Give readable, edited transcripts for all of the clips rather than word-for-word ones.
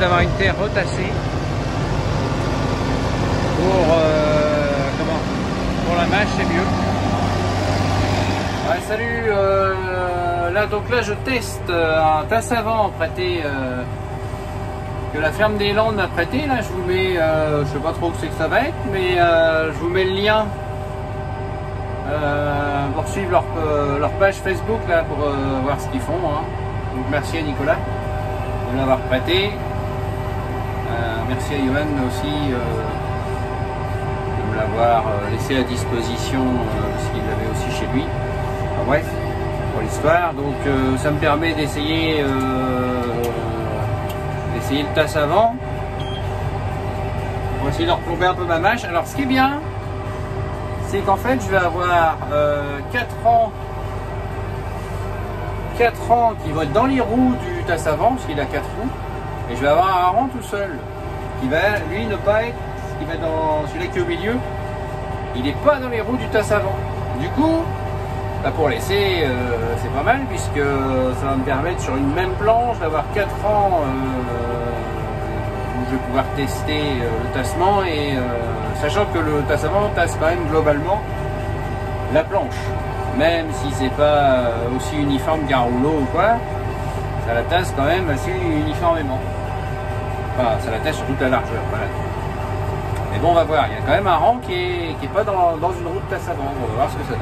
d'avoir une terre retassée pour pour la mâche, c'est mieux. Ouais, salut, là donc là je teste un tasse à vent prêté que la ferme des Landes m'a prêté. Là je vous mets, je sais pas trop où c'est que ça va être, mais je vous mets le lien pour suivre leur page Facebook là pour voir ce qu'ils font, hein. Donc merci à Nicolas de l'avoir prêté, merci à Johan aussi de me l'avoir laissé à disposition parce qu'il l'avait aussi chez lui. Enfin, bref, pour l'histoire, donc ça me permet d'essayer le tasse à vent. On va essayer de replomber un peu ma mâche. Alors ce qui est bien, c'est qu'en fait je vais avoir 4 rangs qui vont être dans les roues du tasse à vent, parce qu'il a 4 roues, et je vais avoir un rang tout seul qui va lui ne pas être, qui va dans celui-là qui est au milieu, il n'est pas dans les roues du tasse à vent. Du coup, là pour l'essai, c'est pas mal, puisque ça va me permettre sur une même planche d'avoir 4 rangs où je vais pouvoir tester le tassement, et sachant que le tasse à vent tasse quand même globalement la planche, même si c'est pas aussi uniforme qu'un rouleau ou quoi, ça la tasse quand même assez uniformément. Enfin, ça la tasse sur toute la largeur, voilà. Mais bon, on va voir, il y a quand même un rang qui est pas dans une roue de tasse à vent. On va voir ce que ça donne.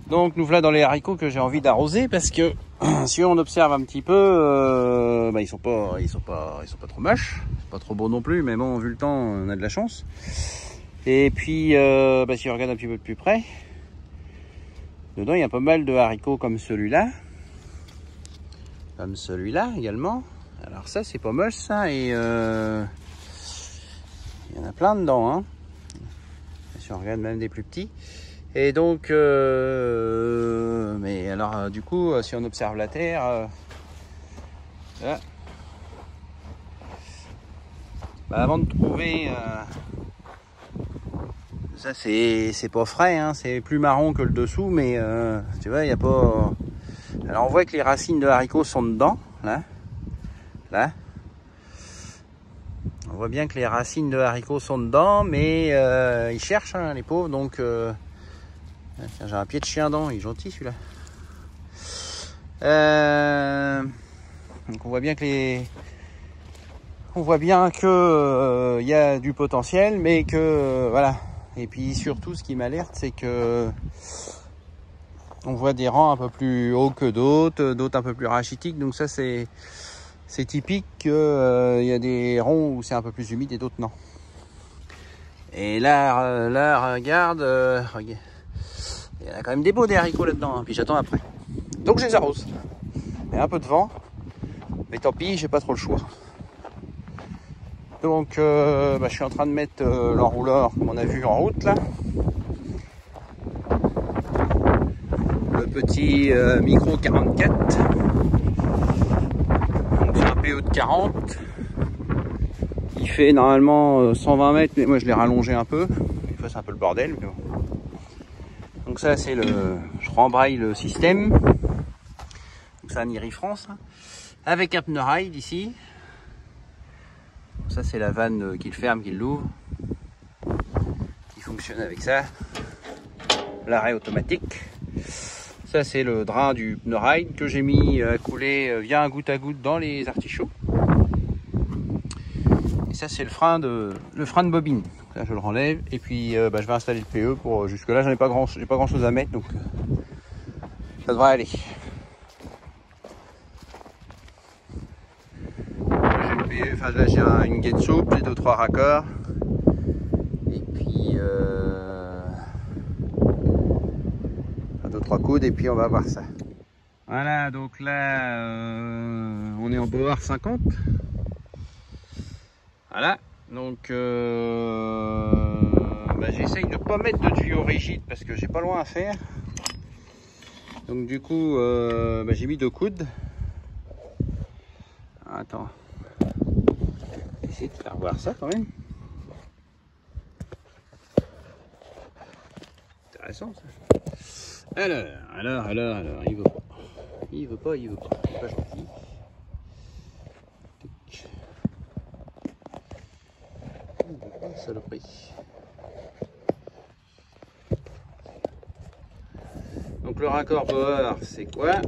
Donc nous voilà dans les haricots que j'ai envie d'arroser, parce que si on observe un petit peu, ils sont pas trop moches, pas trop beaux non plus, mais bon, vu le temps, on a de la chance. Et puis si on regarde un petit peu de plus près, dedans il y a pas mal de haricots comme celui-là également. Alors ça c'est pas moche ça, et il y en a plein dedans, hein. si on regarde même des plus petits. Et donc, mais alors du coup, si on observe la terre, là, bah, avant de trouver, ça c'est pas frais, hein, c'est plus marron que le dessous, mais tu vois, il n'y a pas. Alors on voit que les racines de haricots sont dedans, là, là. On voit bien que les racines de haricots sont dedans, mais ils cherchent, hein, les pauvres, donc. Tiens, j'ai un pied de chien dent, il est gentil celui-là. Donc on voit bien que y a du potentiel, mais que voilà. Et puis surtout, ce qui m'alerte, c'est que on voit des rangs un peu plus hauts que d'autres un peu plus rachitiques. Donc ça, c'est typique qu'il y a des ronds où c'est un peu plus humide et d'autres non. Et là, regarde. Il y a quand même des beaux des haricots là-dedans, hein, puis j'attends après. Donc je les arrose. Il y a un peu de vent, mais tant pis, j'ai pas trop le choix. Donc je suis en train de mettre l'enrouleur comme on a vu en route là. Le petit micro 44. Donc c'est un PE de 40. Il fait normalement 120 mètres, mais moi je l'ai rallongé un peu. Des fois c'est un peu le bordel, mais bon. Donc ça c'est je rembraille le système. Donc c'est un Iri France hein, avec un pneu ride ici. Ça c'est la vanne qui le ferme, qui l'ouvre, qui fonctionne avec ça. L'arrêt automatique. Ça c'est le drain du pneu ride que j'ai mis à couler via un goutte à goutte dans les artichauts. Et ça c'est le frein de bobine. Là je le renlève et puis je vais installer le PE pour jusque là j'ai pas grand chose à mettre, donc ça devrait aller. Là j'ai une gaine souple, j'ai 2-3 raccords et puis 2-3 coudes et puis on va voir ça. Voilà, donc là on est en Power 50. Voilà, donc j'essaye de pas mettre de tuyau rigide parce que j'ai pas loin à faire. Donc du coup j'ai mis 2 coudes. Attends, essayer de faire voir ça quand même. Intéressant ça. Alors, il veut pas. Il veut pas. C'est pas gentil. Saloperie. Donc le raccord Power, c'est quoi?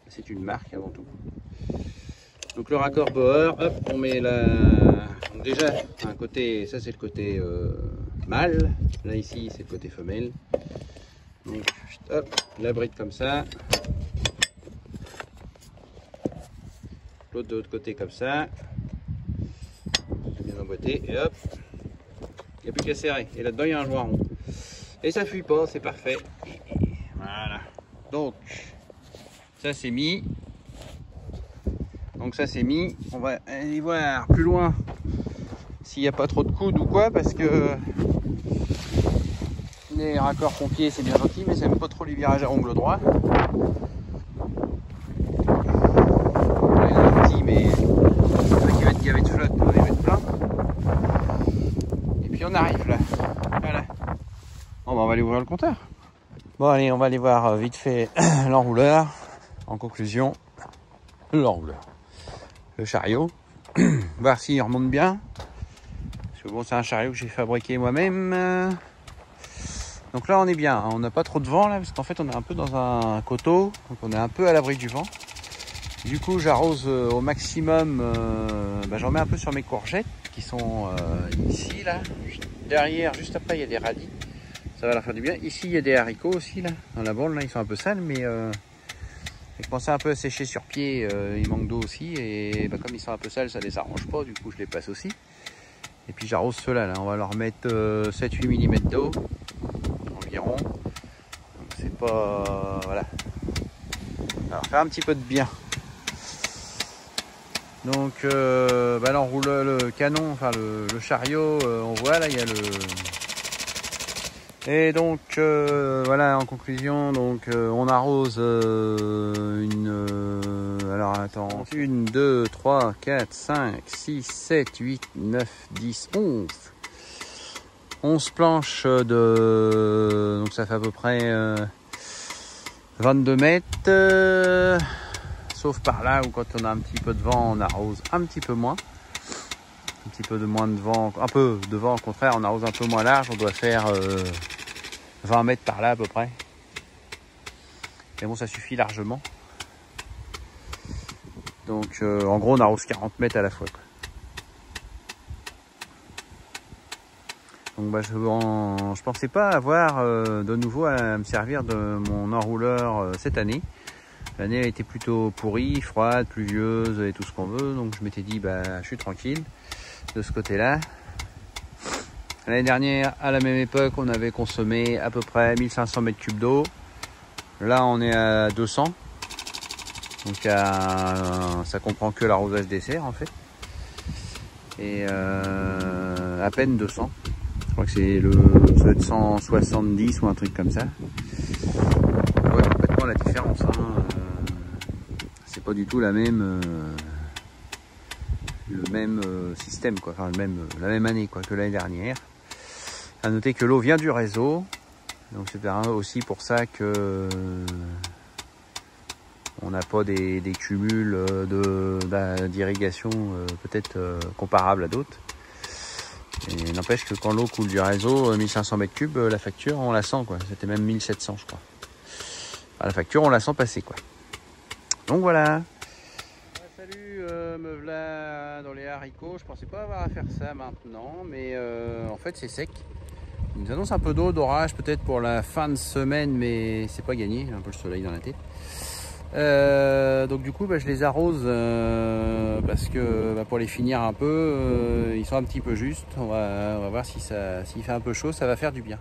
C'est une marque avant tout. Donc le raccord Power, hop, on met la. Donc déjà, un côté, ça c'est le côté mâle. Là ici, c'est le côté femelle. Donc hop, la bride comme ça. L'autre de l'autre côté comme ça. Bien emboîté et hop. Il n'y a plus qu'à serrer. Et là-dedans, il y a un joint rond. Et ça fuit pas, c'est parfait. Voilà. Donc, ça c'est mis. Donc ça c'est mis. On va aller voir plus loin s'il n'y a pas trop de coudes ou quoi, parce que les raccords pompiers c'est bien gentil, mais ça n'aime pas trop les virages à ongles droit. Il y en a un petit, mais qui va être gavé de flotte, on va les mettre plein. Et puis on arrive là. Voilà. Bon, on va aller ouvrir le compteur. Bon allez, on va aller voir vite fait l'enrouleur. En conclusion, l'enrouleur. Le chariot, voir s'il remonte bien. Parce que bon, c'est un chariot que j'ai fabriqué moi-même. Donc là, on est bien. On n'a pas trop de vent là, parce qu'en fait, on est un peu dans un coteau. Donc on est un peu à l'abri du vent. Du coup, j'arrose au maximum. J'en mets un peu sur mes courgettes qui sont ici, là. Derrière, juste après, il y a des radis. Ça va leur faire du bien. Ici, il y a des haricots aussi, là. Dans la bande, là, ils sont un peu sales, mais je pensais un peu à sécher sur pied. Il manque d'eau aussi. Et comme ils sont un peu sales, ça les arrange pas. Du coup, je les passe aussi. Et puis, j'arrose ceux-là, là. On va leur mettre 7-8 mm d'eau environ. Donc, c'est pas... voilà. Alors, faire un petit peu de bien. Donc l'enrouleur, le canon, enfin le chariot, on voit là il y a le... Et donc voilà, en conclusion, donc on arrose alors attends, 1, 2, 3, 4, 5, 6, 7, 8, 9, 10, 11. 11 planches de... Donc ça fait à peu près 22 mètres. Sauf par là où quand on a un petit peu de vent, on arrose un petit peu moins. Un petit peu de moins de vent, un peu de vent au contraire, on arrose un peu moins large. On doit faire 20 mètres par là à peu près. Mais bon, ça suffit largement. Donc en gros, on arrose 40 mètres à la fois, quoi. Donc je pensais pas avoir de nouveau à me servir de mon enrouleur cette année. L'année a été plutôt pourrie, froide, pluvieuse et tout ce qu'on veut. Donc je m'étais dit, je suis tranquille de ce côté-là. L'année dernière, à la même époque, on avait consommé à peu près 1500 mètres cubes d'eau. Là, on est à 200. Donc ça comprend que l'arrosage des serres en fait. Et à peine 200. Je crois que c'est ça doit être 170 ou un truc comme ça. On voit complètement la différence. C'est pas du tout le même système, quoi. Enfin la même année, quoi, que l'année dernière. À noter que l'eau vient du réseau. Donc c'est aussi pour ça que on n'a pas des cumuls d'irrigation peut-être comparables à d'autres. Et n'empêche que quand l'eau coule du réseau, 1500 mètres cubes, la facture, on la sent, quoi. C'était même 1700, je crois. Enfin, la facture, on la sent passer, quoi. Donc voilà. Salut, me voilà dans les haricots. Je pensais pas avoir à faire ça maintenant, mais en fait, c'est sec. Il nous annonce un peu d'eau, d'orage, peut-être pour la fin de semaine, mais c'est pas gagné. J'ai un peu le soleil dans la tête. Donc du coup je les arrose parce que pour les finir un peu ils sont un petit peu justes. On va voir si s'il fait un peu chaud, ça va faire du bien.